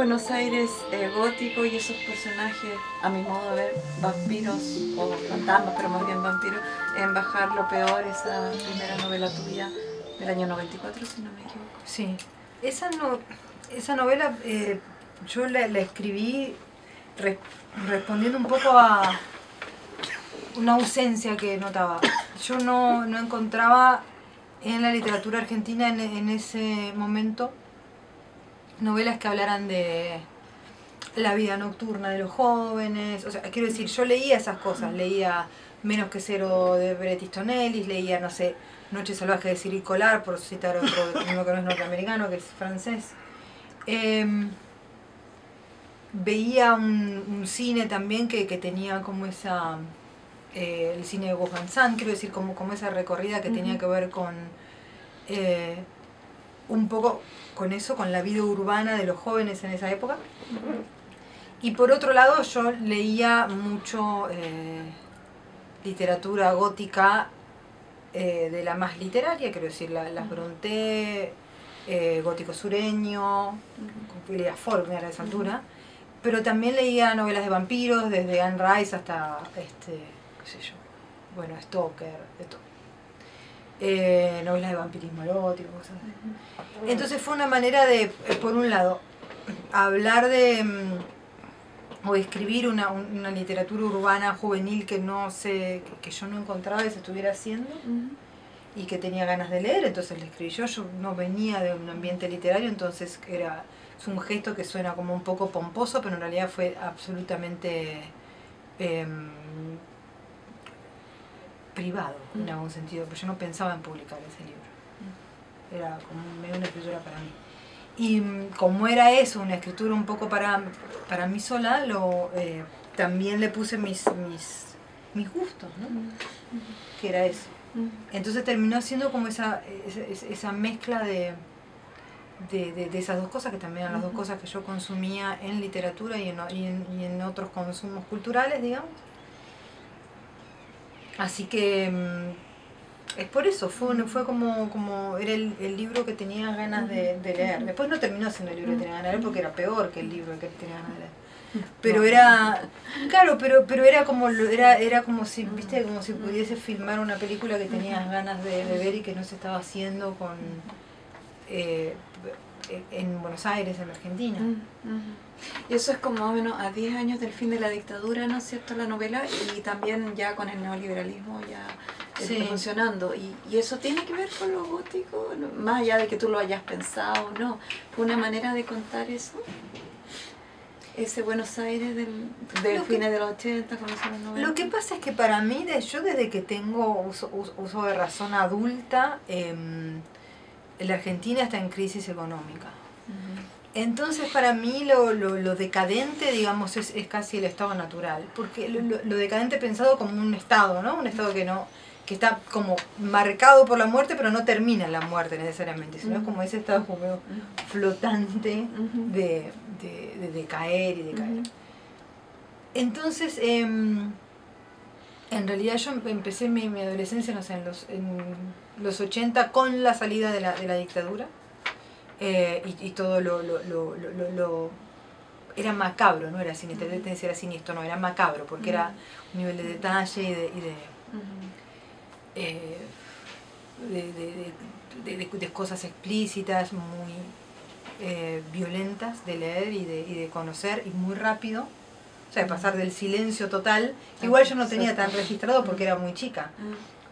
Buenos Aires gótico y esos personajes, a mi modo de ver, vampiros o fantasmas, pero más bien vampiros, en Bajar lo Peor, esa primera novela tuya del año 94, si no me equivoco. Sí, esa novela yo la escribí respondiendo un poco a una ausencia que notaba. Yo no encontraba en la literatura argentina en ese momento novelas que hablaran de la vida nocturna de los jóvenes. O sea, quiero decir, yo leía esas cosas, leía Menos que Cero de Bret Easton Ellis, leía, no sé, Noche Salvaje de Cyril Collard, por citar otro, uno que no es norteamericano, que es francés. Veía un cine también que tenía como esa... el cine de Gus Van Sant, quiero decir, como esa recorrida que tenía que ver con... un poco con eso, con la vida urbana de los jóvenes en esa época. Y por otro lado, yo leía mucho literatura gótica de la más literaria, quiero decir, las Brontë, gótico sureño, leía Faulkner a esa altura, pero también leía novelas de vampiros, desde Anne Rice hasta, qué sé yo, bueno, Stoker, de todo. Novelas de vampirismo erótico, cosas así. Entonces fue una manera de, por un lado, hablar de o escribir una literatura urbana juvenil que no sé, que yo no encontraba que se estuviera haciendo y que tenía ganas de leer, entonces le escribí yo no venía de un ambiente literario, entonces es un gesto que suena como un poco pomposo, pero en realidad fue absolutamente privado en algún sentido, porque yo no pensaba en publicar ese libro. Era como medio una escritura para mí. Y como era eso, una escritura un poco para mí sola, también le puse mis gustos, ¿no? Que era eso. Entonces terminó siendo como esa mezcla de esas dos cosas, que también eran las dos cosas que yo consumía en literatura y en otros consumos culturales, digamos. Así que es por eso, fue como era el libro que tenía ganas de leer. Después no terminó siendo el libro que tenía ganas de leer porque era peor que el libro que tenía ganas de leer. Pero era, claro, pero era como si, viste, como si pudiese filmar una película que tenías ganas de ver y que no se estaba haciendo en Buenos Aires, en Argentina. Y eso es como más o menos a 10 años del fin de la dictadura, ¿no es cierto?, la novela, y también ya con el neoliberalismo ya está funcionando. Y eso tiene que ver con lo gótico, más allá de que tú lo hayas pensado o no. ¿Fue una manera de contar eso? Ese Buenos Aires del fines de los 80, comienzos de los 90. Lo que pasa es que para mí, yo desde que tengo uso de razón adulta, la Argentina está en crisis económica. Entonces para mí lo decadente, digamos, es casi el estado natural, porque lo decadente pensado como un estado, ¿no? Un estado que está como marcado por la muerte, pero no termina en la muerte necesariamente, sino es como ese estado como flotante de caer y de caer. Entonces, en realidad yo empecé mi adolescencia, no sé, en los 80 con la salida de la dictadura. Y todo era macabro, no era siniestro, era siniestro, no, era macabro, porque era un nivel de detalle de cosas explícitas, muy violentas de leer y de conocer, y muy rápido, o sea, de pasar del silencio total. Igual yo no tenía tan registrado porque era muy chica,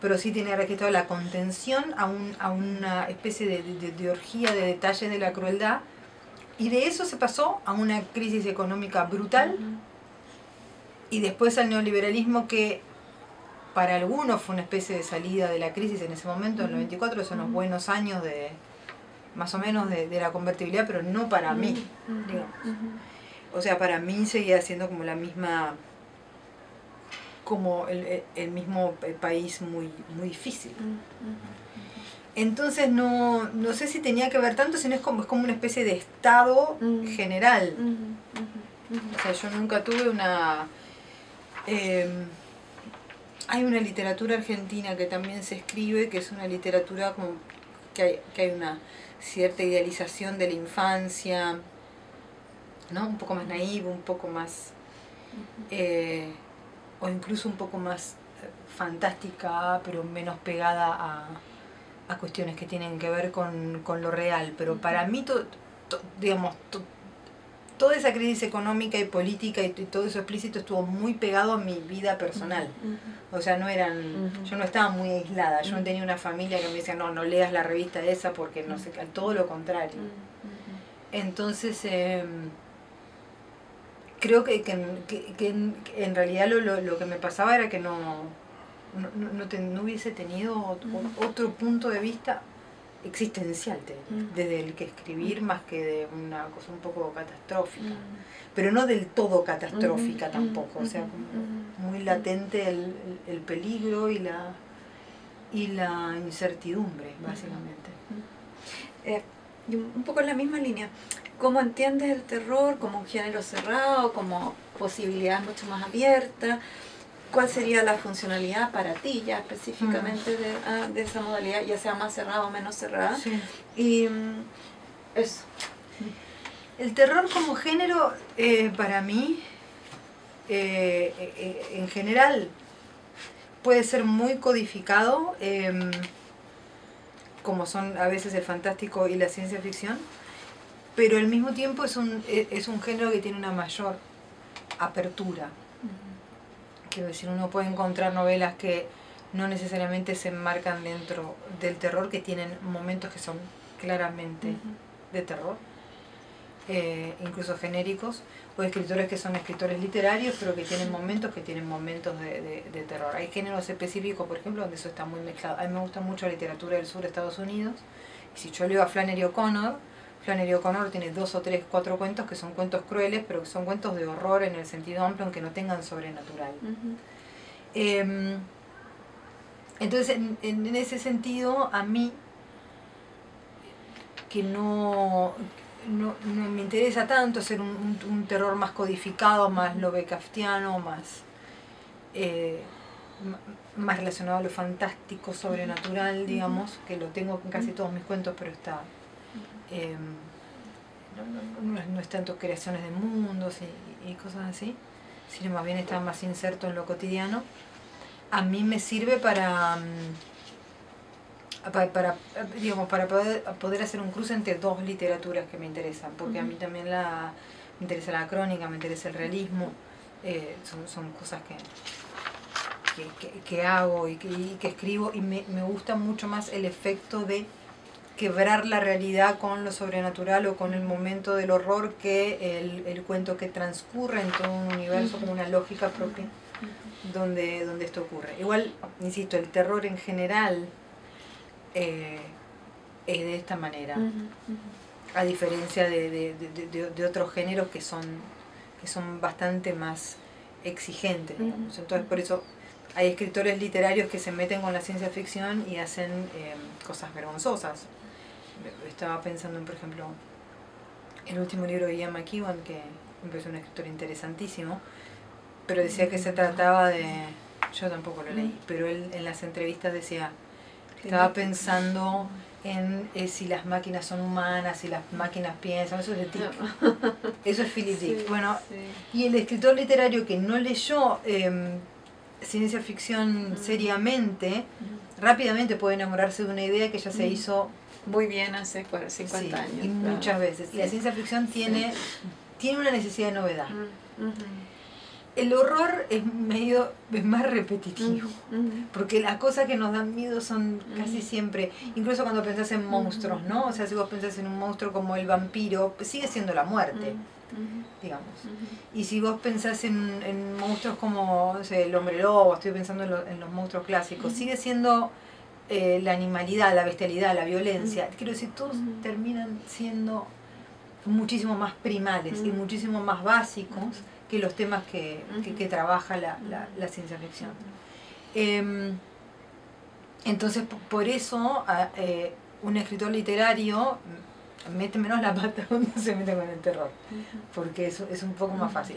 pero sí tenía registrado la contención a una especie de orgía de detalles de la crueldad, y de eso se pasó a una crisis económica brutal, y después al neoliberalismo, que para algunos fue una especie de salida de la crisis en ese momento, en el 94, son los buenos años más o menos de la convertibilidad, pero no para mí, digamos. O sea, para mí seguía siendo como la misma, como el mismo país muy difícil. Entonces no sé si tenía que ver tanto, sino es como una especie de estado general. O sea, yo nunca tuve hay una literatura argentina que también se escribe, que es una literatura como que hay una cierta idealización de la infancia, ¿no? Un poco más naive, un poco más, o incluso un poco más fantástica, pero menos pegada a cuestiones que tienen que ver con lo real. Pero para mí, digamos, toda esa crisis económica y política y todo eso explícito estuvo muy pegado a mi vida personal. O sea, yo no estaba muy aislada, yo no tenía una familia que me decía, no leas la revista esa porque no sé, todo lo contrario. Entonces, creo que en realidad lo que me pasaba era que no hubiese tenido otro punto de vista existencial, desde el que escribir, más que de una cosa un poco catastrófica, pero no del todo catastrófica tampoco, o sea, muy latente el peligro y la incertidumbre, básicamente. Y un poco en la misma línea, ¿cómo entiendes el terror como un género cerrado, como posibilidades mucho más abiertas? ¿Cuál sería la funcionalidad para ti ya específicamente de esa modalidad, ya sea más cerrada o menos cerrada? Sí. Y eso. El terror como género, para mí, en general, puede ser muy codificado, como son a veces el fantástico y la ciencia ficción, pero al mismo tiempo es un género que tiene una mayor apertura. Quiero decir, uno puede encontrar novelas que no necesariamente se enmarcan dentro del terror, que tienen momentos que son claramente de terror, incluso genéricos, o escritores que son escritores literarios, pero que tienen momentos de terror. Hay géneros específicos, por ejemplo, donde eso está muy mezclado. A mí me gusta mucho la literatura del sur de Estados Unidos, y si yo leo a Flannery O'Connor tiene 2 o 3, 4 cuentos que son cuentos crueles, pero que son cuentos de horror en el sentido amplio, aunque no tengan sobrenatural. Entonces, en ese sentido, a mí, que no me interesa tanto hacer un terror más codificado, más lovecraftiano, más relacionado a lo fantástico, sobrenatural, digamos, que lo tengo en casi todos mis cuentos, pero está... no es tanto creaciones de mundos y cosas así, sino más bien está más inserto en lo cotidiano. A mí me sirve para poder hacer un cruce entre dos literaturas que me interesan, porque a mí también me interesa la crónica, me interesa el realismo, son cosas que hago y que escribo, y me gusta mucho más el efecto de quebrar la realidad con lo sobrenatural o con el momento del horror que el cuento que transcurre en todo un universo con una lógica propia donde esto ocurre. Igual, insisto, el terror en general es de esta manera, a diferencia de otros géneros que son bastante más exigentes, digamos. Entonces, por eso hay escritores literarios que se meten con la ciencia ficción y hacen cosas vergonzosas. Estaba pensando en, por ejemplo, el último libro de Ian McEwan, que me pareció un escritor interesantísimo, pero decía que se trataba de... Yo tampoco lo leí, pero él en las entrevistas decía, estaba pensando en si las máquinas son humanas, si las máquinas piensan, eso es de Dick. Eso es Philip Dick. Bueno, y el escritor literario que no leyó ciencia ficción seriamente, rápidamente puede enamorarse de una idea que ya se hizo muy bien hace 50 años. Y muchas veces. Y la ciencia ficción tiene una necesidad de novedad. El horror es más repetitivo, porque las cosas que nos dan miedo son casi siempre, incluso cuando pensás en monstruos, ¿no? O sea, si vos pensás en un monstruo como el vampiro, sigue siendo la muerte, digamos. Y si vos pensás en monstruos como, no sé, el hombre lobo, estoy pensando en los monstruos clásicos, sigue siendo la animalidad, la bestialidad, la violencia. Quiero decir, todos terminan siendo muchísimo más primales y muchísimo más básicos que los temas que trabaja la ciencia ficción. Entonces, por eso, un escritor literario mete menos la pata cuando se mete con el terror, porque eso es un poco más fácil.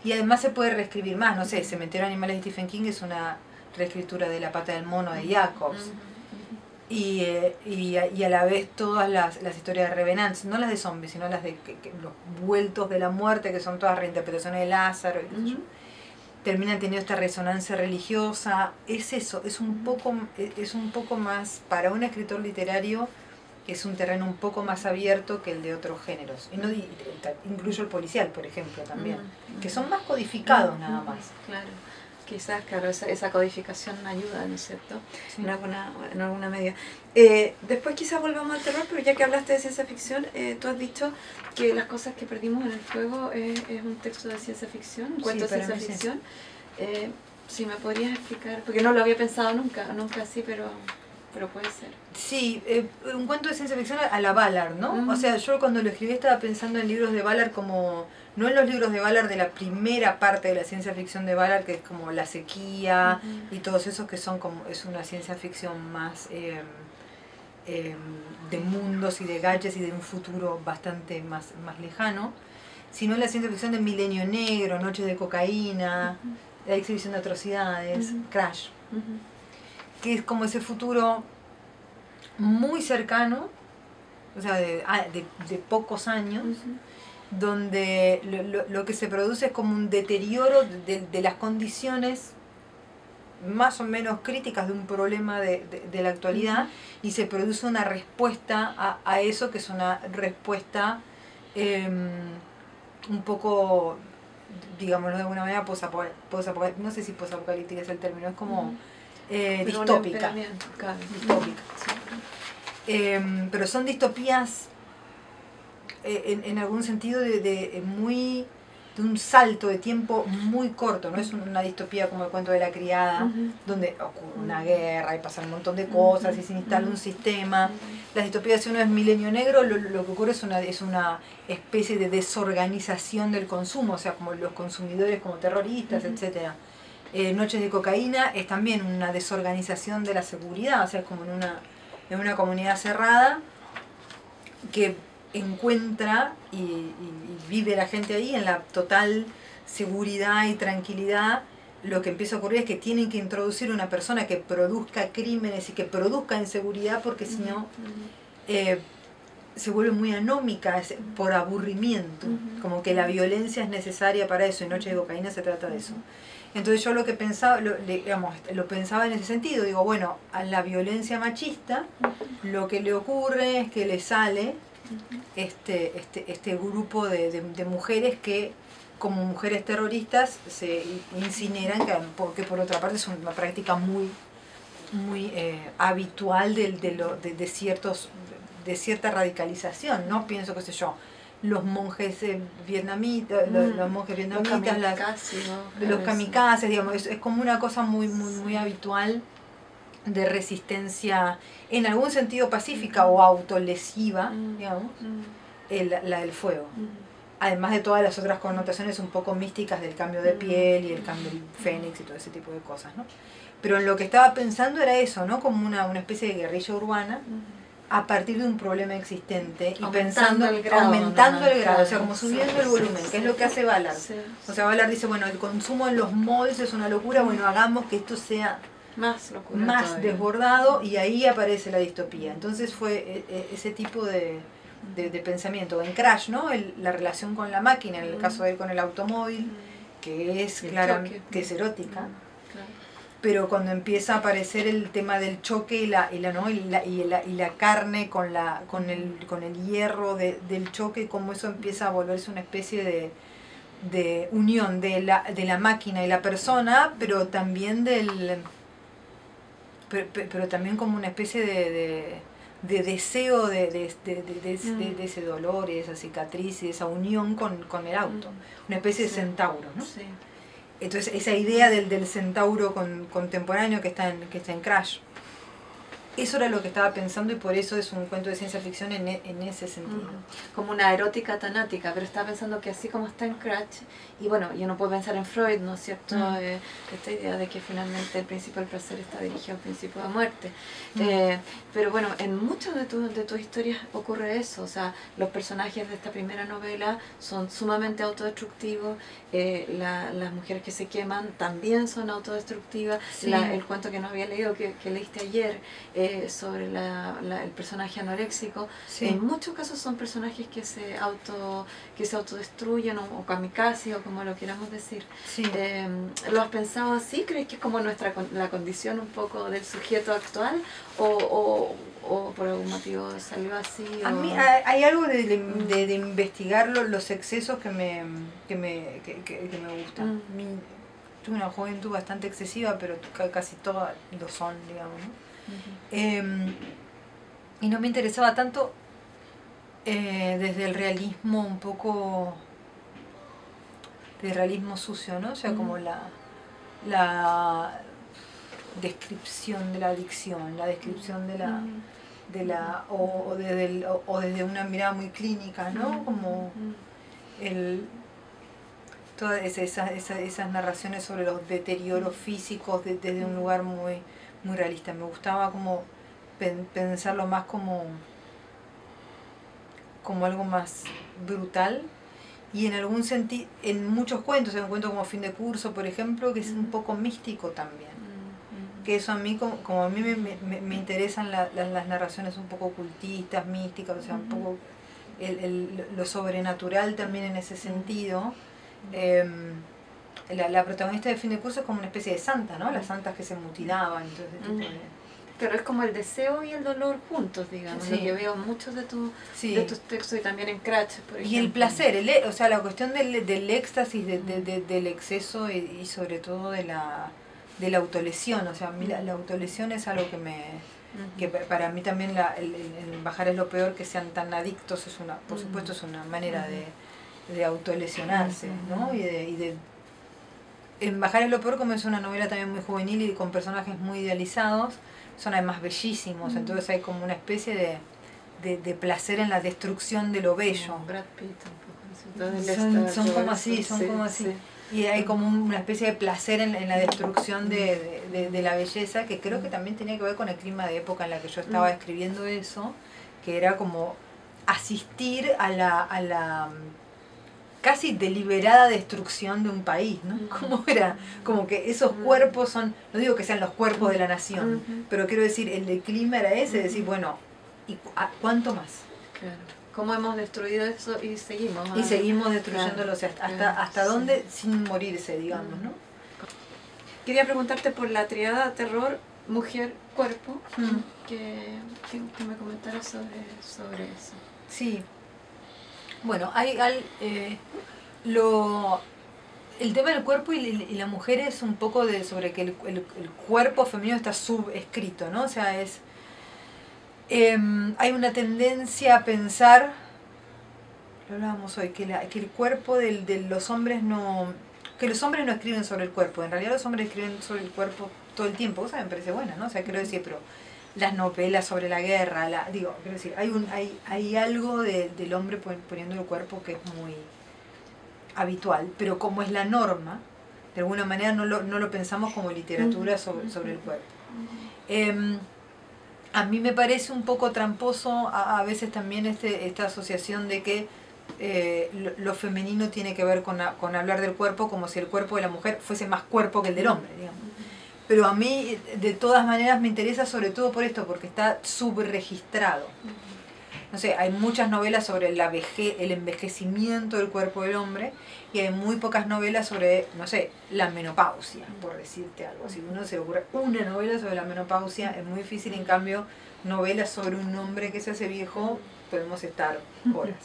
Y además se puede reescribir más, no sé, Cementerio de Animales de Stephen King es una reescritura de La pata del mono de Jacobs. y a la vez todas las historias de Revenants, no las de zombies, sino las de los vueltos de la muerte, que son todas reinterpretaciones de Lázaro, y terminan teniendo esta resonancia religiosa. Es eso, es un poco más, para un escritor literario, es un terreno un poco más abierto que el de otros géneros. Y no incluyo el policial, por ejemplo, también, que son más codificados nada más. Claro. Quizás, claro, esa codificación ayuda, ¿no es cierto? Sí. En alguna medida. Después quizás volvamos al terror, pero ya que hablaste de ciencia ficción, tú has dicho que Las cosas que perdimos en el fuego es un texto de ciencia ficción, un cuento de ciencia ficción. Si me podrías explicar, porque no lo había pensado nunca así, pero puede ser. Sí, un cuento de ciencia ficción a la Ballard, ¿no? O sea, yo cuando lo escribí estaba pensando en libros de Ballard como... No en los libros de Ballard de la primera parte de la ciencia ficción de Ballard, que es como La sequía y todos esos que son como... Es una ciencia ficción más de mundos y de gadgets y de un futuro bastante más lejano, sino en la ciencia ficción de Milenio Negro, Noches de cocaína, La exhibición de atrocidades, Crash. Que es como ese futuro muy cercano, o sea, de pocos años, donde lo que se produce es como un deterioro de las condiciones más o menos críticas de un problema de la actualidad, y se produce una respuesta a eso, que es una respuesta un poco, digámoslo de alguna manera, no sé si posapocalíptica es el término, es como distópica. Claro. Distópica. Pero son distopías en algún sentido de un salto de tiempo muy corto. No es una distopía como el cuento de la criada, donde ocurre una guerra y pasan un montón de cosas y se instala un sistema. Las distopías, si uno es Milenio Negro, lo que ocurre es una especie de desorganización del consumo, o sea, como los consumidores como terroristas, etcétera. Noches de cocaína es también una desorganización de la seguridad, o sea, como en una comunidad cerrada que encuentra y vive la gente ahí en la total seguridad y tranquilidad. Lo que empieza a ocurrir es que tienen que introducir una persona que produzca crímenes y que produzca inseguridad, porque si no se vuelve muy anómica por aburrimiento, como que la violencia es necesaria para eso, y Noche de cocaína se trata de eso. Entonces yo lo que pensaba, lo pensaba en ese sentido, digo, bueno, a la violencia machista lo que le ocurre es que le sale este grupo de mujeres que, como mujeres terroristas, se incineran, porque por otra parte es una práctica muy habitual de cierta radicalización, ¿no? Pienso, qué sé yo, los monjes vietnamitas, los monjes vietnamitas, los kamikazes, digamos, es como una cosa muy habitual de resistencia, en algún sentido pacífica o autolesiva, digamos, la del fuego. Además de todas las otras connotaciones un poco místicas del cambio de piel y el cambio del fénix y todo ese tipo de cosas, ¿no? Pero en lo que estaba pensando era eso, ¿no? Como una especie de guerrilla urbana a partir de un problema existente y aumentando el grado, o sea, como subiendo el volumen, que es lo que hace Ballard. O sea, Ballard dice, bueno, el consumo en los malls es una locura, bueno, hagamos que esto sea más desbordado, y ahí aparece la distopía. Entonces fue ese tipo de pensamiento. En Crash, ¿no? La relación con la máquina, en el caso de él con el automóvil, que es claramente que es erótica. Pero cuando empieza a aparecer el tema del choque y la carne con el hierro del choque, como eso empieza a volverse una especie de unión de la máquina y la persona, pero también pero también como una especie de deseo de ese dolor y de esa cicatriz y de esa unión con el auto, una especie de centauro, ¿no? Sí. Entonces esa idea del centauro contemporáneo que está en Crash, eso era lo que estaba pensando, y por eso es un cuento de ciencia ficción en ese sentido. Como una erótica tanática, pero estaba pensando que así como está en Crash, y bueno, yo no puedo pensar en Freud, ¿no es cierto? Esta idea de que finalmente el principio del placer está dirigido al principio de la muerte. Pero bueno, en muchas de tus historias ocurre eso, o sea, los personajes de esta primera novela son sumamente autodestructivos, las mujeres que se queman también son autodestructivas, el cuento que no había leído, que leíste ayer, sobre el personaje anoréxico. Sí. En muchos casos son personajes que se autodestruyen o kamikaze o como lo queramos decir. Sí. ¿Lo has pensado así? ¿Crees que es como la condición un poco del sujeto actual o por algún motivo salió así? A mí hay algo de investigar los excesos que me gustan. Tuve una juventud bastante excesiva, pero casi todas lo son, digamos, ¿no? Y no me interesaba tanto desde el realismo un poco, de realismo sucio, ¿no? O sea, como la descripción de la adicción, la descripción o desde una mirada muy clínica, ¿no? Como todas esas narraciones sobre los deterioros físicos desde un lugar muy, muy realista. Me gustaba como pensarlo más como algo más brutal, y en algún sentido, en muchos cuentos, en un cuento como Fin de Curso, por ejemplo, que es un poco místico también. Que eso a mí, como a mí me interesan las narraciones un poco ocultistas, místicas, o sea, un poco lo sobrenatural también en ese sentido. La protagonista de Fin de Curso es como una especie de santa, ¿no? Las santas que se mutilaban, entonces tipo de... Pero es como el deseo y el dolor juntos, digamos, Sí. lo que veo en muchos de tus textos y también en Cratch, por ejemplo. Y el placer, o sea, la cuestión del éxtasis, del exceso y sobre todo de la autolesión. O sea, a mí la autolesión es algo que para mí también el bajar es lo peor, que sean tan adictos, por supuesto es una manera de autolesionarse, ¿no? En Bajar es lo peor, como es una novela también muy juvenil y con personajes muy idealizados, son además bellísimos, entonces hay como una especie de placer en la destrucción de lo bello. Brad Pitt un poco. Son como así. Sí. Y hay como una especie de placer en la destrucción de la belleza, que creo que también tenía que ver con el clima de época en la que yo estaba escribiendo eso, que era como asistir a la casi deliberada destrucción de un país, ¿no? ¿Cómo era? Como que esos cuerpos son, no digo que sean los cuerpos de la nación, pero quiero decir, el clima era ese, decir, bueno, ¿y cuánto más? Claro. ¿Cómo hemos destruido eso y seguimos? Y seguimos destruyéndolo, o sea, hasta dónde sin morirse, digamos, ¿no? Quería preguntarte por la triada terror, mujer, cuerpo, que me comentaras sobre eso. Sí. Bueno, el tema del cuerpo y la mujer es un poco sobre que el cuerpo femenino está subescrito, ¿no? O sea, hay una tendencia a pensar, lo hablábamos hoy, que el cuerpo de los hombres que los hombres no escriben sobre el cuerpo, en realidad los hombres escriben sobre el cuerpo todo el tiempo, o sea, me parece buena, ¿no? O sea, quiero decir, pero las novelas sobre la guerra, quiero decir, hay algo del hombre poniendo el cuerpo que es muy habitual, pero como es la norma, de alguna manera no lo pensamos como literatura sobre el cuerpo. A mí me parece un poco tramposo a veces también esta asociación de que lo femenino tiene que ver con hablar del cuerpo como si el cuerpo de la mujer fuese más cuerpo que el del hombre, digamos. Pero a mí, de todas maneras, me interesa sobre todo por esto, porque está subregistrado. No sé, hay muchas novelas sobre el envejecimiento del cuerpo del hombre, y hay muy pocas novelas sobre, no sé, la menopausia, por decirte algo. Si uno se le ocurre una novela sobre la menopausia, es muy difícil. En cambio, novelas sobre un hombre que se hace viejo, podemos estar horas.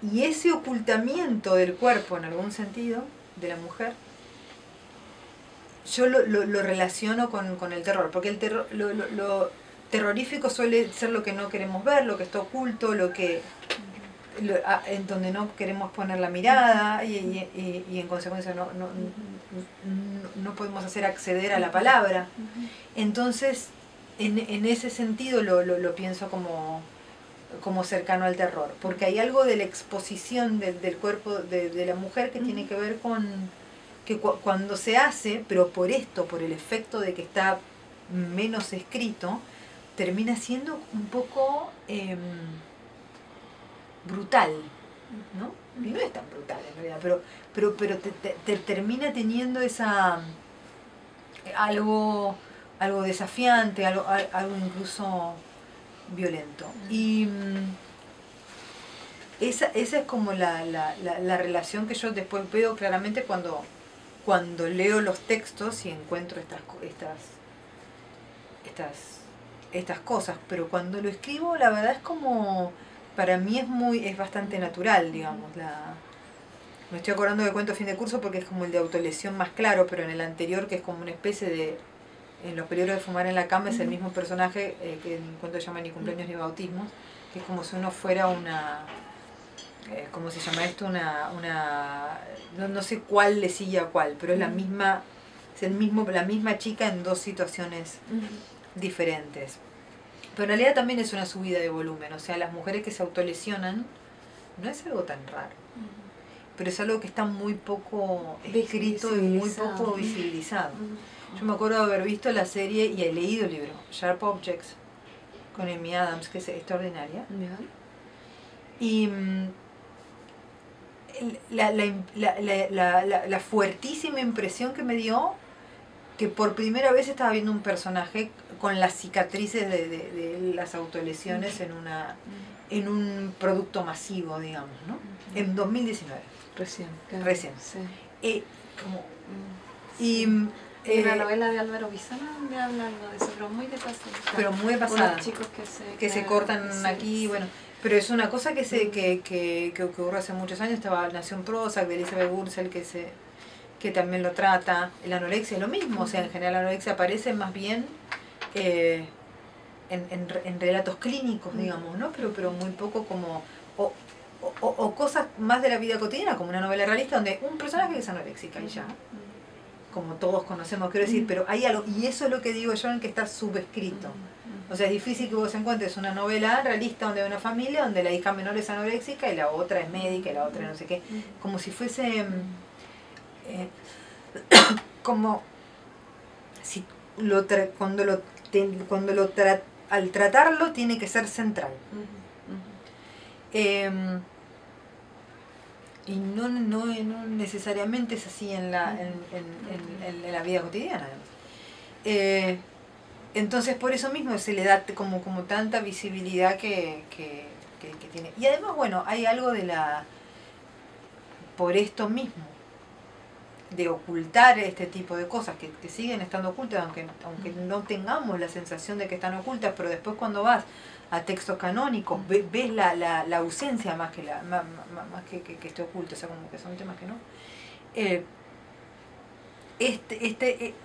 Y ese ocultamiento del cuerpo, en algún sentido, de la mujer, yo lo relaciono con el terror, porque el terror, lo terrorífico suele ser lo que no queremos ver, lo que está oculto, en donde no queremos poner la mirada y en consecuencia no podemos hacer acceder a la palabra. Entonces, en ese sentido lo pienso como cercano al terror, porque hay algo de la exposición del cuerpo de la mujer que tiene que ver con que cuando se hace, pero por el efecto de que está menos escrito, termina siendo un poco brutal, ¿no? Y no es tan brutal en realidad, pero te termina teniendo algo algo desafiante, algo incluso violento. Y esa es como la relación que yo después veo claramente cuando leo los textos y encuentro estas cosas. Pero cuando lo escribo, la verdad es como, para mí es bastante natural, digamos. Me estoy acordando de Cuento Fin de Curso porque es como el de autolesión más claro, pero en el anterior, que es como una especie de... En los peligros de fumar en la cama, es el mismo personaje que en Cuento se llama Ni cumpleaños ni bautismos, que es como si uno fuera una... ¿cómo se llama esto? No sé cuál le sigue a cuál, pero es la misma chica en dos situaciones diferentes. Pero en realidad también es una subida de volumen, o sea, las mujeres que se autolesionan no es algo tan raro, pero es algo que está muy poco escrito y muy poco visibilizado. Yo me acuerdo de haber visto la serie y he leído el libro, Sharp Objects, con Amy Adams, que es extraordinaria. Y la fuertísima impresión que me dio que por primera vez estaba viendo un personaje con las cicatrices de las autolesiones en un producto masivo, digamos, ¿no? En 2019. Recién. Sí. La novela de Álvaro Bizana donde habla algo de eso, pero muy de pasada. Pero muy de pasada. Unos chicos que se cortan aquí, bueno. Pero es una cosa que ocurre hace muchos años. Nació en Prozac, de Elizabeth Wurzel, que también lo trata. La anorexia es lo mismo, o sea, en general la anorexia aparece más bien en relatos clínicos, digamos, ¿no? Pero muy poco como... O cosas más de la vida cotidiana, como una novela realista donde un personaje es anoréxica y ya, como todos conocemos, quiero decir, pero hay algo, y eso es lo que digo yo, en que está subescrito. O sea, es difícil que vos encuentres una novela realista donde hay una familia donde la hija menor es anoréxica y la otra es médica y la otra no sé qué, como si fuese como si al tratarlo tiene que ser central. Y no necesariamente es así en la vida cotidiana. Entonces por eso mismo se le da como tanta visibilidad que tiene. Y además, bueno, hay algo por esto mismo, de ocultar este tipo de cosas que siguen estando ocultas, aunque no tengamos la sensación de que están ocultas, pero después cuando vas a textos canónicos ves la ausencia más que esté oculto, o sea, como que son temas que no.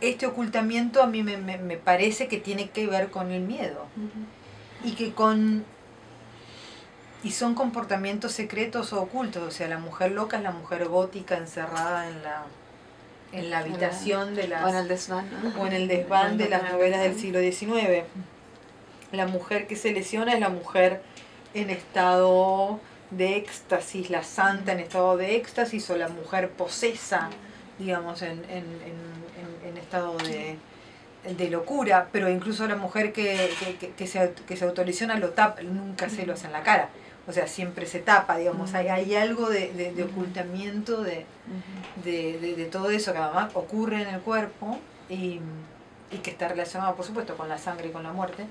Este ocultamiento a mí me parece que tiene que ver con el miedo y son comportamientos secretos o ocultos, o sea, la mujer loca es la mujer gótica encerrada en la habitación de las... O en el desván, ¿no? O en el desván de las novelas del siglo XIX. La mujer que se lesiona es la mujer en estado de éxtasis, la santa en estado de éxtasis, o la mujer posesa, digamos, en estado de locura, pero incluso la mujer que se autolesiona lo tapa, nunca se lo hace en la cara. O sea, siempre se tapa, digamos, hay algo de ocultamiento de todo eso que además ocurre en el cuerpo y que está relacionado, por supuesto, con la sangre y con la muerte,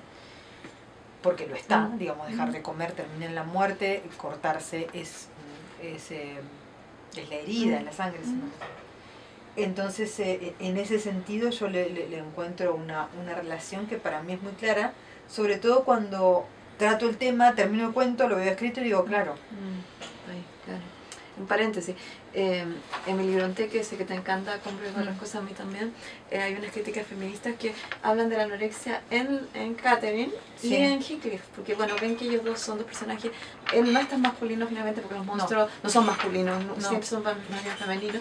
porque lo está, digamos, dejar de comer termina en la muerte, cortarse es la herida, es la sangre. Entonces, en ese sentido yo le encuentro una relación que para mí es muy clara, sobre todo cuando trato el tema, termino el cuento, lo veo escrito y digo, claro. Ay, claro. Un paréntesis, en mi libroteca, sé que te encanta comprar las cosas, a mí también, hay unas críticas feministas que hablan de la anorexia en Catherine y en Heathcliff, porque bueno, ven que ellos dos son dos personajes, él no es tan masculino finalmente porque los monstruos no son masculinos, siempre son más femeninos.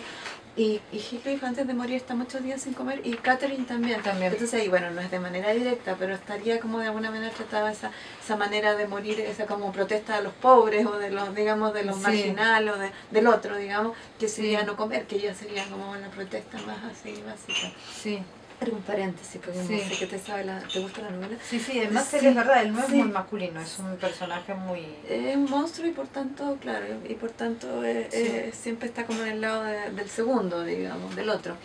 Y Heathcliff antes de morir está muchos días sin comer y Catherine también. Entonces ahí, bueno, no es de manera directa, pero estaría como de alguna manera tratada esa manera de morir, esa como protesta de los pobres o de los, digamos, de los marginales o del otro, digamos, que sería no comer, que ya sería como la protesta más así básica. Sí. un paréntesis, porque no sé que te gusta la novela. Sí, además él es verdad, él no es muy masculino, es un personaje muy... Es un monstruo y por tanto, claro, siempre está como en el lado del segundo, digamos, del otro.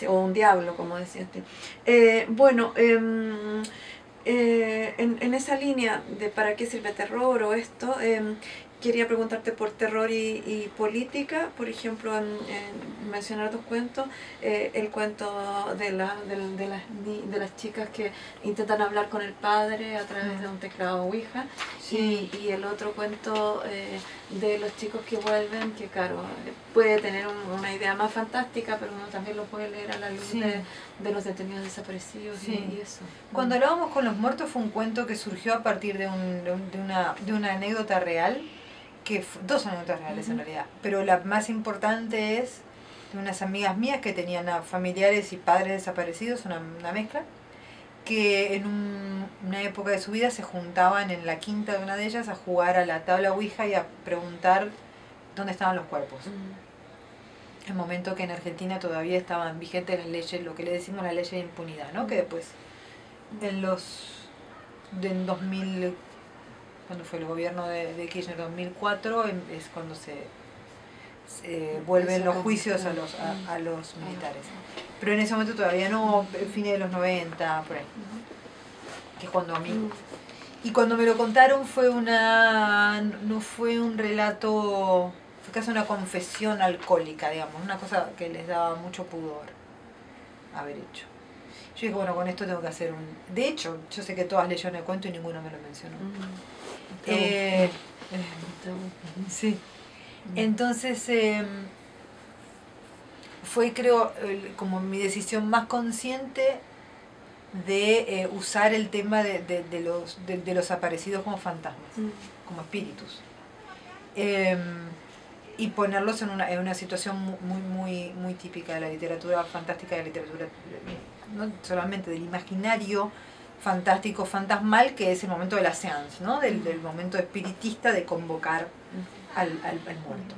O un diablo, como decías tú. Bueno, en esa línea de para qué sirve terror o esto, quería preguntarte por terror y política, por ejemplo, en mencionar dos cuentos, el cuento de las chicas que intentan hablar con el padre a través de un teclado Ouija, y el otro cuento de los chicos que vuelven, que claro, puede tener una idea más fantástica, pero uno también lo puede leer a la luz de los detenidos desaparecidos y eso. Cuando hablábamos con los muertos fue un cuento que surgió a partir de una anécdota real, dos anécdotas reales en realidad, pero la más importante es de unas amigas mías que tenían a familiares y padres desaparecidos, una mezcla, que en una época de su vida se juntaban en la quinta de una de ellas a jugar a la tabla Ouija y a preguntar dónde estaban los cuerpos. El momento que en Argentina todavía estaban vigentes las leyes, lo que le decimos la ley de impunidad, ¿no? Que después, en 2000, cuando fue el gobierno de Kirchner, 2004, es cuando se vuelven los juicios a los militares. Pero en ese momento todavía no, fines de los 90, por ahí. Que es cuando a mí... Y cuando me lo contaron no fue un relato, fue casi una confesión alcohólica, digamos, una cosa que les daba mucho pudor haber hecho. Yo dije, bueno, con esto tengo que hacer un... De hecho, yo sé que todas leyeron el cuento y ninguno me lo mencionó. Sí. Entonces, fue, creo, como mi decisión más consciente de usar el tema de los aparecidos como fantasmas, como espíritus. Y ponerlos en una situación muy típica de la literatura fantástica, de la literatura no solamente del imaginario fantástico, fantasmal, que es el momento de la séance, ¿no? del momento espiritista de convocar al muerto.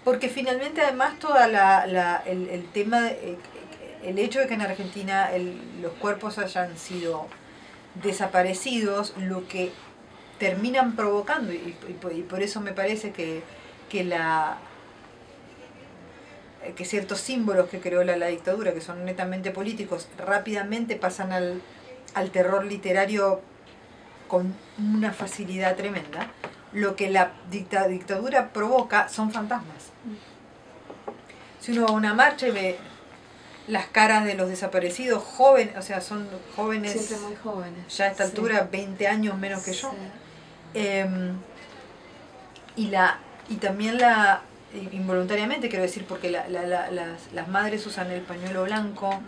Porque finalmente además toda el tema, el hecho de que en Argentina los cuerpos hayan sido desaparecidos, lo que terminan provocando, y por eso me parece que ciertos símbolos que creó la dictadura, que son netamente políticos, rápidamente pasan al terror literario con una facilidad tremenda. Lo que la dictadura provoca son fantasmas. Si uno va a una marcha y ve las caras de los desaparecidos jóvenes, o sea, son jóvenes, siempre muy jóvenes, ya a esta altura 20 años menos que yo, y también involuntariamente quiero decir, porque las madres usan el pañuelo blanco,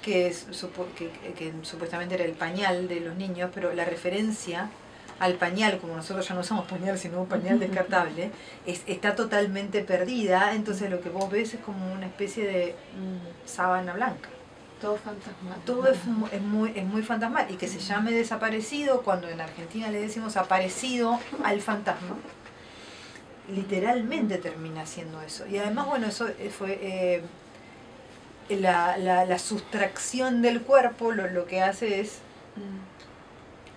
que supuestamente era el pañal de los niños, pero la referencia al pañal, como nosotros ya no usamos pañal sino un pañal descartable, está totalmente perdida. Entonces lo que vos ves es como una especie de sábana blanca. Todo fantasmal. Todo es muy fantasmal, y que se llame desaparecido, cuando en Argentina le decimos aparecido al fantasma, literalmente termina siendo eso. Y además, bueno, eso fue la sustracción del cuerpo, lo que hace es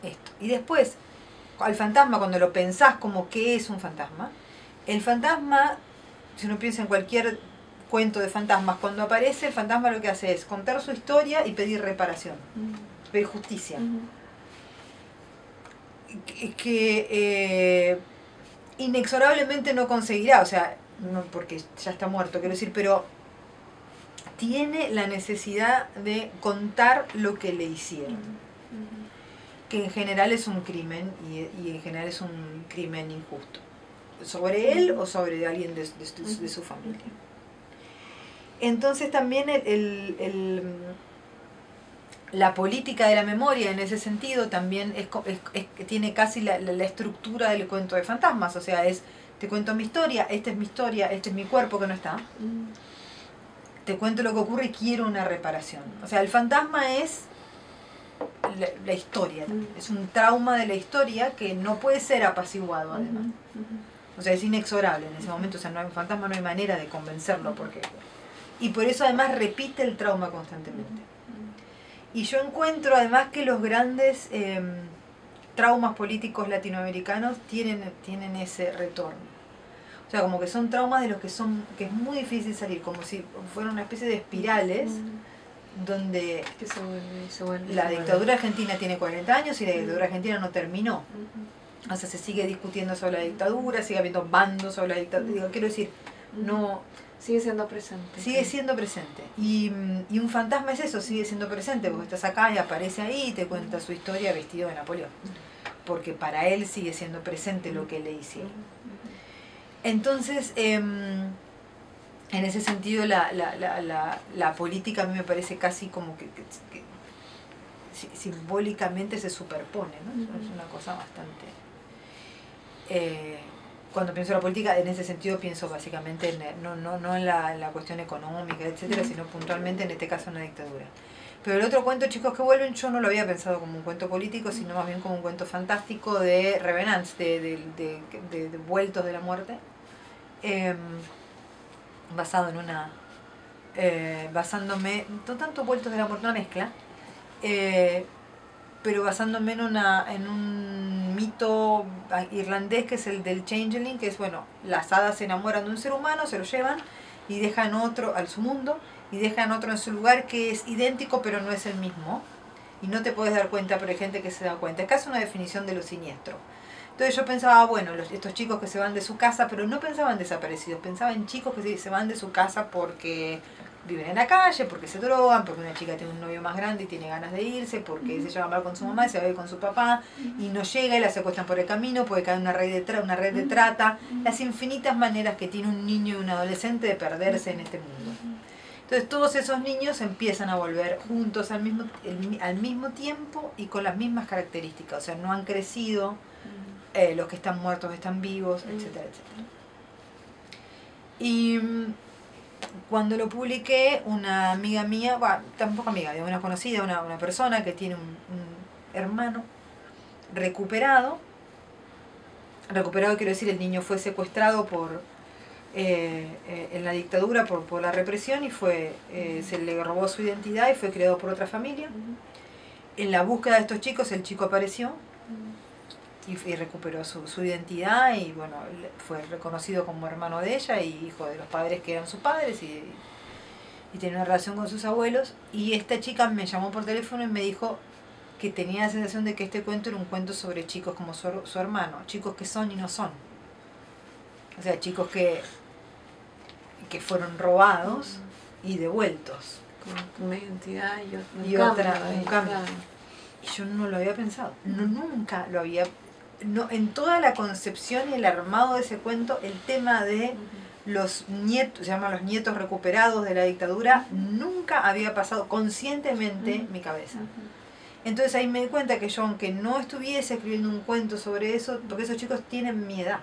esto. Y después, al fantasma, cuando lo pensás como qué es un fantasma, el fantasma, si uno piensa en cualquier cuento de fantasmas, cuando aparece el fantasma lo que hace es contar su historia y pedir reparación, pedir justicia. Que inexorablemente no conseguirá, o sea, no porque ya está muerto, quiero decir, pero tiene la necesidad de contar lo que le hicieron, que en general es un crimen, y en general es un crimen injusto, sobre él o sobre alguien de su familia. Entonces también la política de la memoria en ese sentido también tiene casi la estructura del cuento de fantasmas, o sea, te cuento mi historia, esta es mi cuerpo que no está, te cuento lo que ocurre y quiero una reparación. O sea, el fantasma es la historia, es un trauma de la historia que no puede ser apaciguado además. O sea, es inexorable en ese momento, o sea, no hay un fantasma, no hay manera de convencerlo, porque Y por eso además repite el trauma constantemente. Y yo encuentro además que los grandes traumas políticos latinoamericanos tienen ese retorno. O sea, como que son traumas de los que es muy difícil salir, como si fueran una especie de espirales donde la dictadura argentina tiene 40 años y la dictadura argentina no terminó. O sea, se sigue discutiendo sobre la dictadura, sigue habiendo bandos sobre la dictadura. Digo, quiero decir, no... Sigue siendo presente. Sigue siendo presente. Y un fantasma es eso, sigue siendo presente, porque estás acá y aparece ahí y te cuenta su historia vestido de Napoleón. Porque para él sigue siendo presente lo que le hicieron. Entonces, en ese sentido, la política a mí me parece casi como que simbólicamente se superpone, ¿no? Es una cosa bastante... cuando pienso en la política, en ese sentido pienso básicamente no en la cuestión económica, etcétera, sino puntualmente en este caso en una dictadura. Pero el otro cuento, Chicos que vuelven, yo no lo había pensado como un cuento político, sino más bien como un cuento fantástico de revenants, de vueltos de la muerte, basado en una... basándome, no tanto vueltos de la muerte, una mezcla, pero basándome en un mito irlandés que es el del changeling, que es, bueno, las hadas se enamoran de un ser humano, se lo llevan y dejan otro a su mundo y dejan otro en su lugar que es idéntico pero no es el mismo y no te puedes dar cuenta, pero hay gente que se da cuenta. Es casi una definición de lo siniestro. Entonces yo pensaba, bueno, estos chicos que se van de su casa, pero no pensaba en desaparecidos, pensaba en chicos que se van de su casa porque viven en la calle, porque se drogan, porque una chica tiene un novio más grande y tiene ganas de irse, porque se lleva mal con su mamá y se va a ir con su papá y no llega y la secuestran por el camino, puede caer en una red de trata, las infinitas maneras que tiene un niño y un adolescente de perderse en este mundo. Entonces todos esos niños empiezan a volver juntos al mismo tiempo y con las mismas características, o sea, no han crecido, los que están muertos están vivos, etcétera, etcétera. Y cuando lo publiqué, una amiga mía, tampoco amiga, una conocida, una persona que tiene un hermano recuperado quiero decir, el niño fue secuestrado en la dictadura por la represión y se le robó su identidad y fue criado por otra familia. En la búsqueda de estos chicos, el chico apareció y recuperó su identidad y bueno, fue reconocido como hermano de ella y hijo de los padres que eran sus padres y tenía una relación con sus abuelos. Y esta chica me llamó por teléfono y me dijo que tenía la sensación de que este cuento era un cuento sobre chicos como su hermano, chicos que son y no son. O sea, chicos que fueron robados y devueltos. Con una identidad y otra, un cambio. Y yo no lo había pensado, nunca lo había... No, en toda la concepción y el armado de ese cuento, el tema de los nietos, se llaman los nietos recuperados de la dictadura, nunca había pasado conscientemente mi cabeza. Entonces ahí me di cuenta que yo, aunque no estuviese escribiendo un cuento sobre eso, porque esos chicos tienen mi edad.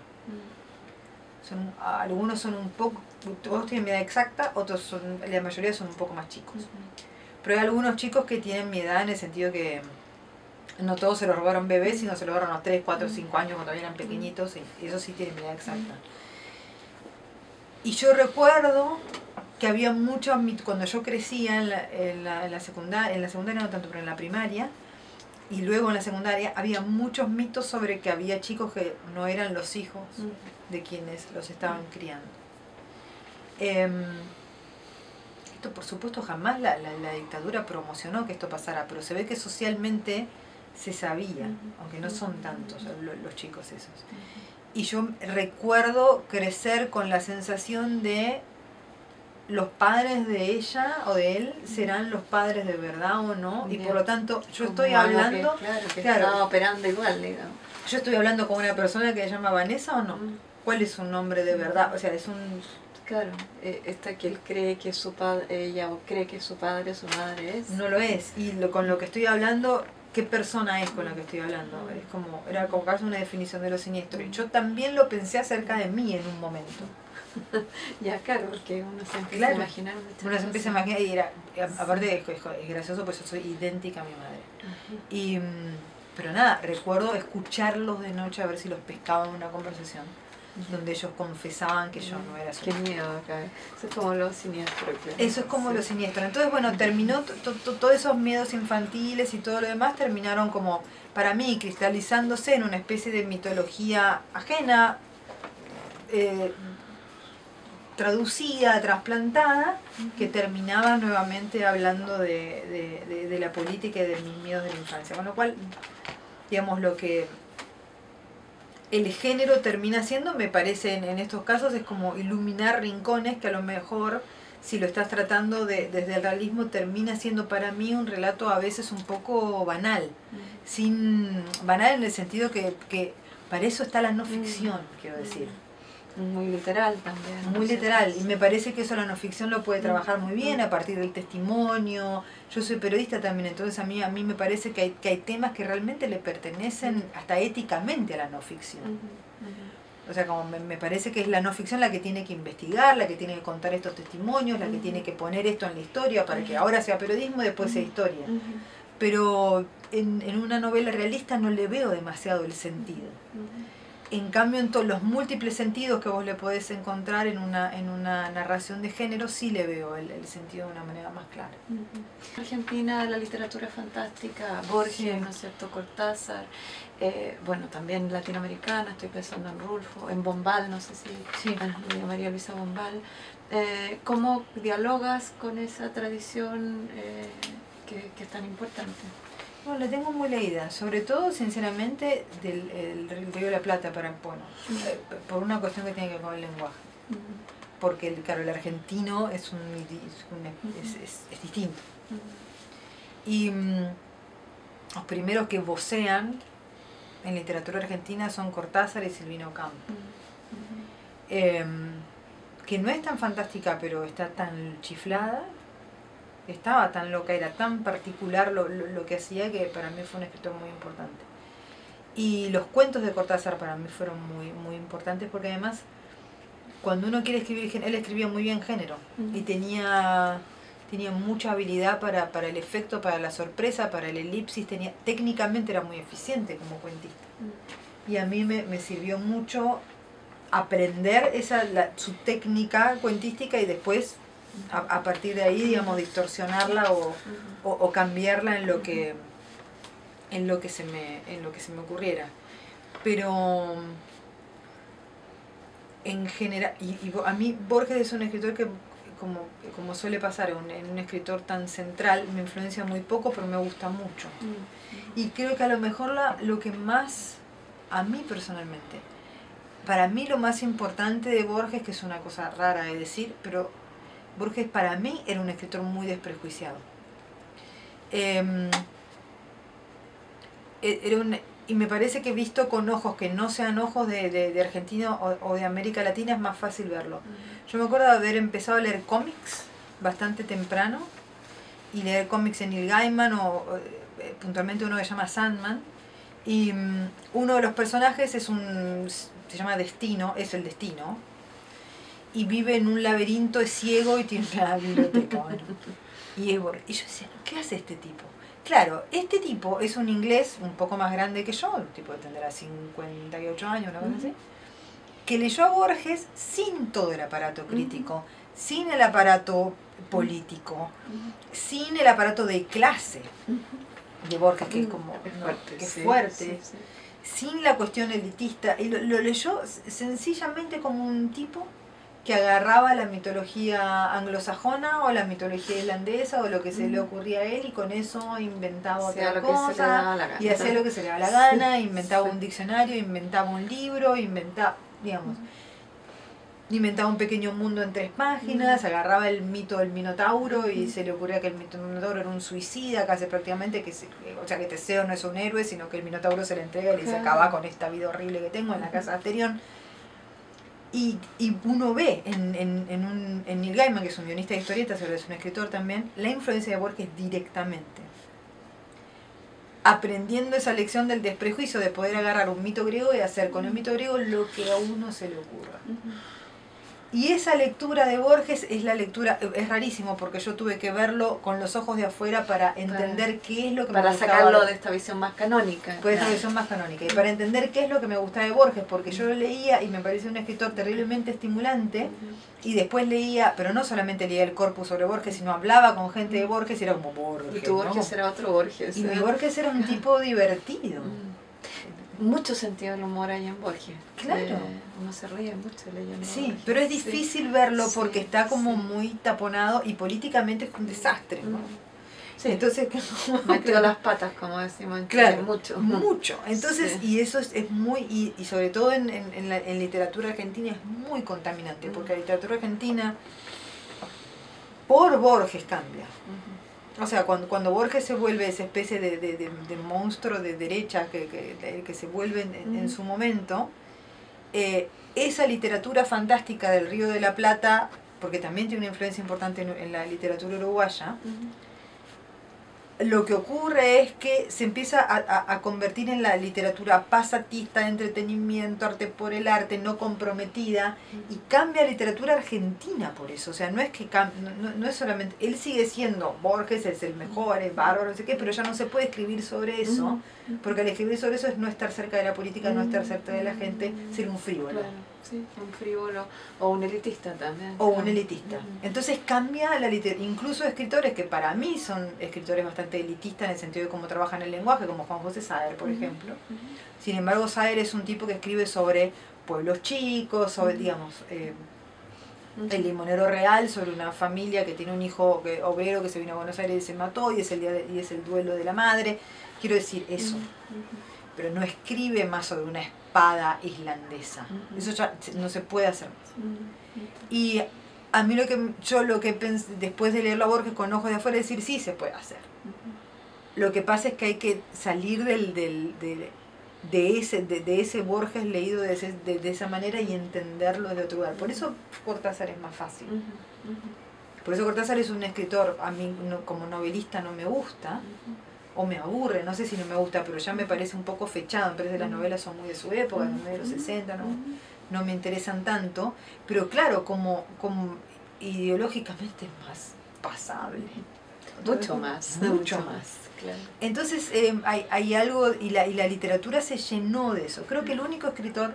Algunos son un poco, todos tienen mi edad exacta, la mayoría son un poco más chicos. Pero hay algunos chicos que tienen mi edad en el sentido que no todos se los robaron bebés, sino se los robaron a los 3, 4, 5 años cuando eran pequeñitos, y eso sí tienen mi edad exacta. Y yo recuerdo que había muchos mitos, cuando yo crecía en la secundaria no tanto, pero en la primaria, y luego en la secundaria, había muchos mitos sobre que había chicos que no eran los hijos de quienes los estaban criando. Esto por supuesto jamás la dictadura promocionó que esto pasara, pero se ve que socialmente se sabía, aunque no son tantos los chicos esos. Y yo recuerdo crecer con la sensación de los padres de ella o de él serán los padres de verdad o no, y por lo tanto yo estoy hablando... Que estaba operando igual, digamos. Yo estoy hablando con una persona que se llama Vanessa o no. ¿Cuál es su nombre de verdad? O sea, es un... Claro, esta que él cree que es su padre, ella cree que es su padre, su madre es. No lo es. Y con lo que estoy hablando, ¿qué persona es con la que estoy hablando? Era como casi una definición de lo siniestro. Y yo también lo pensé acerca de mí en un momento. Ya, claro, porque uno se empieza a imaginar. Uno se empieza a imaginar y aparte es gracioso, pues yo soy idéntica a mi madre. Pero nada, recuerdo escucharlos de noche a ver si los pescaba en una conversación. donde ellos confesaban que yo no era su Qué miedo acá. Eso es como lo siniestro. Claro. Eso es como lo siniestro. Entonces, bueno, terminó todos esos miedos infantiles y todo lo demás terminaron como, para mí, cristalizándose en una especie de mitología ajena, traducida, trasplantada, que terminaba nuevamente hablando de la política y de mis miedos de la infancia. Con lo cual, digamos, lo que el género termina siendo, me parece, en estos casos, es como iluminar rincones que a lo mejor, si lo estás tratando desde el realismo, termina siendo para mí un relato a veces un poco banal. Banal en el sentido que para eso está la no ficción, quiero decir. Muy literal también. Muy literal, y me parece que eso la no ficción lo puede trabajar muy bien a partir del testimonio. Yo soy periodista también, entonces a mí me parece que hay temas que realmente le pertenecen hasta éticamente a la no ficción. O sea, como me parece que es la no ficción la que tiene que investigar, la que tiene que contar estos testimonios, la que tiene que poner esto en la historia para que ahora sea periodismo y después sea historia. Pero en una novela realista no le veo demasiado el sentido. En cambio, en todos los múltiples sentidos que vos le podés encontrar en una narración de género, sí le veo el sentido de una manera más clara. Argentina, la literatura fantástica, Borges, Sí. ¿no es cierto?, Cortázar, bueno, también latinoamericana, estoy pensando en Rulfo, en Bombal, no sé si, María Luisa Bombal. ¿Cómo dialogas con esa tradición que es tan importante? Bueno, la tengo muy leída, sobre todo, sinceramente, del Río de la Plata, por una cuestión que tiene que ver con el lenguaje. Porque, claro, el argentino es distinto. Y los primeros que vocean en literatura argentina son Cortázar y Silvino Campo. Que no es tan fantástica, pero está tan chiflada. Estaba tan loca, era tan particular lo que hacía, que para mí fue un escritor muy importante. Y los cuentos de Cortázar para mí fueron muy, muy importantes, porque además, cuando uno quiere escribir, él escribía muy bien género, y tenía mucha habilidad para el efecto, para la sorpresa, para el elipsis, técnicamente era muy eficiente como cuentista. Y a mí me sirvió mucho aprender su técnica cuentística y después a partir de ahí, digamos, distorsionarla o cambiarla en lo que se me ocurriera. Pero en general, a mí Borges es un escritor que, como suele pasar en un escritor tan central, me influencia muy poco, pero me gusta mucho. Y creo que a lo mejor lo que más, a mí personalmente, para mí lo más importante de Borges, que es una cosa rara de decir, pero Borges para mí era un escritor muy desprejuiciado. Y me parece que visto con ojos que no sean ojos de Argentina o de América Latina es más fácil verlo. Yo me acuerdo de haber empezado a leer cómics bastante temprano, y leer cómics en Neil Gaiman puntualmente uno que se llama Sandman, y uno de los personajes se llama Destino, es el Destino, y vive en un laberinto, es ciego y tiene una biblioteca. Bueno. Y yo decía, ¿qué hace este tipo? Claro, este tipo es un inglés un poco más grande que yo, el tipo tendrá 58 años, una cosa así, que leyó a Borges sin todo el aparato crítico, sin el aparato político, sin el aparato de clase de Borges, que es como fuerte, sin la cuestión elitista, y lo leyó sencillamente como un tipo que agarraba la mitología anglosajona o la mitología irlandesa o lo que se le ocurría a él, y con eso inventaba otra cosa, y hacía lo que se le daba la gana, inventaba un diccionario, inventaba un libro, inventaba un pequeño mundo en 3 páginas, agarraba el mito del Minotauro y se le ocurría que el Minotauro era un suicida, casi prácticamente, o sea que Teseo no es un héroe, sino que el Minotauro se le entrega y le dice, acaba con esta vida horrible que tengo en la casa de Asterión. Y uno ve en Neil Gaiman, que es un guionista de historietas, pero es un escritor también, la influencia de Borges directamente. Aprendiendo esa lección del desprejuicio, de poder agarrar un mito griego y hacer con el mito griego lo que a uno se le ocurra. Y esa lectura de Borges es la lectura, es rarísimo porque yo tuve que verlo con los ojos de afuera para entender qué es lo que me gustaba. Para sacarlo de esta visión más canónica. Pues esta visión más canónica. Y para entender qué es lo que me gustaba de Borges, porque yo lo leía y me parecía un escritor terriblemente estimulante, y después leía, pero no solamente leía el corpus sobre Borges, sino hablaba con gente de Borges y era como Borges. Y tu Borges, ¿no? Era otro Borges. Y mi Borges era un tipo divertido. Mucho sentido del humor hay en Borges. Claro. Uno se ríe mucho leyendo Sí, Borges. pero es difícil verlo porque está como muy taponado y políticamente es un desastre, ¿no? Sí. Entonces, metió las patas, como decimos en Chile, mucho. Mucho. Entonces, y eso es muy, y sobre todo en literatura argentina es muy contaminante, porque la literatura argentina por Borges cambia. O sea, cuando Borges se vuelve esa especie de monstruo de derecha que se vuelve en su momento, esa literatura fantástica del Río de la Plata, porque también tiene una influencia importante en la literatura uruguaya, lo que ocurre es que se empieza a convertir en la literatura pasatista, de entretenimiento, arte por el arte, no comprometida, y cambia la literatura argentina por eso. O sea, no es que no es solamente, él sigue siendo, Borges es el mejor, es bárbaro, no sé qué, pero ya no se puede escribir sobre eso, porque al escribir sobre eso es no estar cerca de la política, no estar cerca de la gente, ser un frívolo. Claro, sí, un frívolo, o un elitista también. O un elitista. Entonces cambia la literatura, incluso escritores que para mí son escritores bastante elitistas en el sentido de cómo trabajan el lenguaje, como Juan José Saer, por ejemplo. Sin embargo, Saer es un tipo que escribe sobre pueblos chicos, sobre, digamos, el limonero real, sobre una familia que tiene un hijo obrero que se vino a Buenos Aires y se mató, y es el duelo de la madre. Quiero decir eso. Pero no escribe más sobre una espada islandesa. Eso ya no se puede hacer más. Y a mí lo que pensé, después de leerlo a Borges con ojos de afuera, es decir, sí se puede hacer. Lo que pasa es que hay que salir de ese Borges leído de esa manera y entenderlo desde otro lugar. Por eso Cortázar es más fácil. Por eso Cortázar es un escritor, a mí como novelista no me gusta, o me aburre, no sé si no me gusta, pero ya me parece un poco fechado, me parece que las novelas son muy de su época, de los 60, no me interesan tanto, pero claro, como ideológicamente es más pasable. Mucho más. Claro. Entonces hay algo, y la literatura se llenó de eso. Creo que el único escritor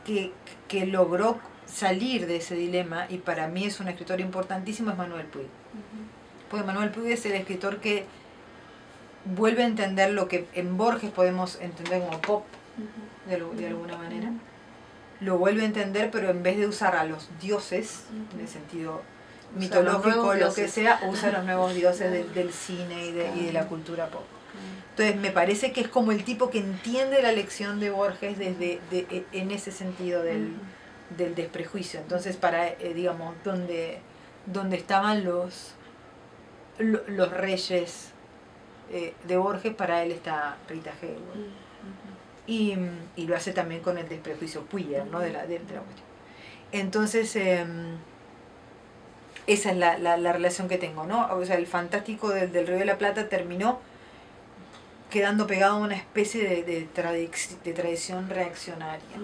que logró salir de ese dilema, y para mí es un escritor importantísimo, es Manuel Puig. Porque Manuel Puig es el escritor que vuelve a entender lo que en Borges podemos entender como pop, de alguna manera. Lo vuelve a entender, pero en vez de usar a los dioses, en el sentido mitológico, lo que sea, usa a los nuevos dioses del cine y de la cultura pop. Entonces me parece que es como el tipo que entiende la lección de Borges en ese sentido del desprejuicio. Entonces, digamos, donde estaban los reyes de Borges, para él está Rita Hayworth. Y lo hace también con el desprejuicio queer, ¿no? de la cuestión. Entonces, esa es la relación que tengo, ¿no? O sea, el fantástico del Río de la Plata terminó quedando pegado a una especie de tradición reaccionaria.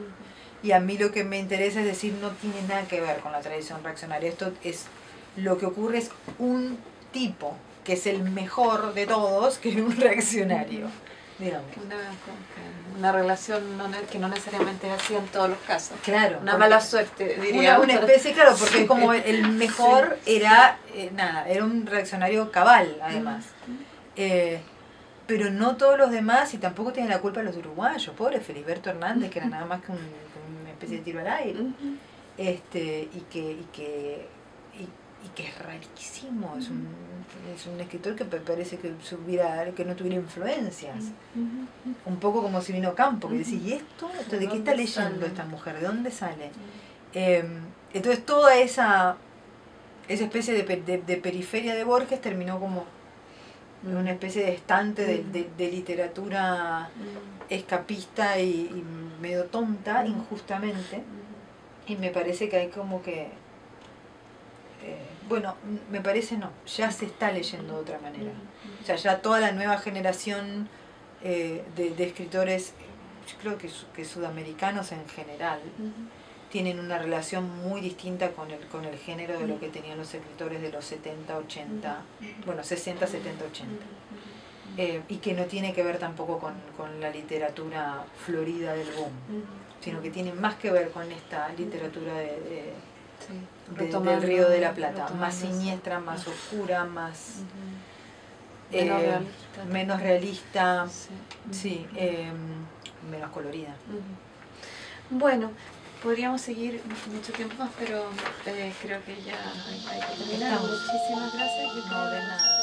Y a mí lo que me interesa es decir, no tiene nada que ver con la tradición reaccionaria. Esto es, lo que ocurre es un tipo que es el mejor de todos, que es un reaccionario, digamos. Una relación que no necesariamente es así en todos los casos. Claro. Una mala suerte, diría. Una especie, claro, porque como el mejor era un reaccionario cabal, además. Pero no todos los demás, y tampoco tienen la culpa los uruguayos. Pobre Feliberto Hernández, que era nada más que una especie de tiro al aire. Y que es rarísimo, es un escritor que parece que no tuviera influencias. Un poco como si vino Campo, que decía, ¿y esto de qué está leyendo esta mujer? ¿De dónde sale? Entonces toda esa especie de periferia de Borges terminó como una especie de estante de literatura escapista y medio tonta, injustamente. Y me parece que hay como que... me parece ya se está leyendo de otra manera. O sea, ya toda la nueva generación de escritores, yo creo que sudamericanos en general, tienen una relación muy distinta con el género de lo que tenían los escritores de los 70, 80, bueno, 60, 70, 80. Y que no tiene que ver tampoco con la literatura florida del boom, sino que tiene más que ver con esta literatura del Río de la Plata, más siniestra, más oscura, más menos realista, sí, menos colorida. Bueno, podríamos seguir mucho tiempo más, pero creo que ya hay que terminar. Muchísimas gracias. No, de nada.